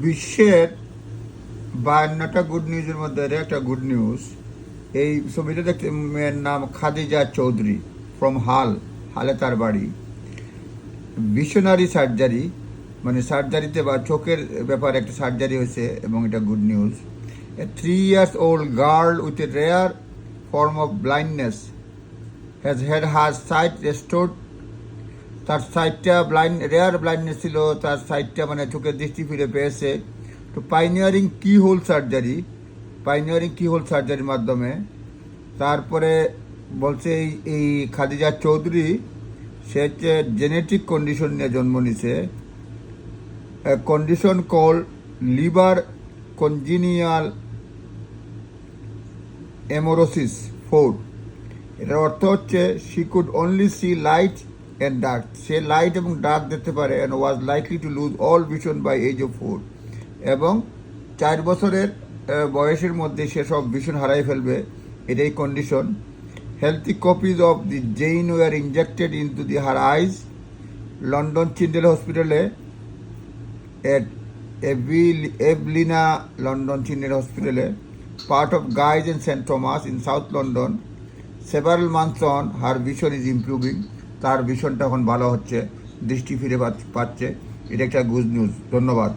বিশ্বের 52টা গুড নিউজের মধ্যে একটা গুড নিউজ। এই ছবিটা দেখতে, মেয়ের নাম খাদিজা চৌধুরী, ফ্রম হালে তার বাড়ি। ভিশনারি সার্জারি, মানে সার্জারিতে বা চোখের ব্যাপারে একটা সার্জারি হয়েছে এবং এটা good news. A 3 years old girl with a rare form of blindness has had her sight restored. তার সাইটটা রেয়ার ব্লাইন্ডনেস ছিল, তার সাইটটা মানে চোখের দৃষ্টি ফিরে পেয়েছে। তো পাইনিয়ারিং কি হোল সার্জারির মাধ্যমে। তারপরে বলছে এই খাদিজা চৌধুরী, সে হচ্ছে জেনেটিক কন্ডিশন নিয়ে জন্ম নিছে, কন্ডিশন কল লিভার কনজিনিয়াল এমোরোসিস 4। এটার অর্থ হচ্ছে she could only see light and dark, সে লাইট এবং ডার্ক দেখতে পারে, and was likely to lose all vision by age of 4। এবং 4 বছরের বয়সের মধ্যে সে সব ভিশন হারাই ফেলবে, এটাই condition. Healthy copies of the gene were injected into the her eyes London children's হসপিটালে at Evelina London Children's Hospital, part of Guy's and St Thomas in South London. Several months on, her vision is improving. তার ভিশনটা এখন ভালো হচ্ছে, দৃষ্টি ফিরে পাচ্ছে। এটা একটা গুড নিউজ। ধন্যবাদ।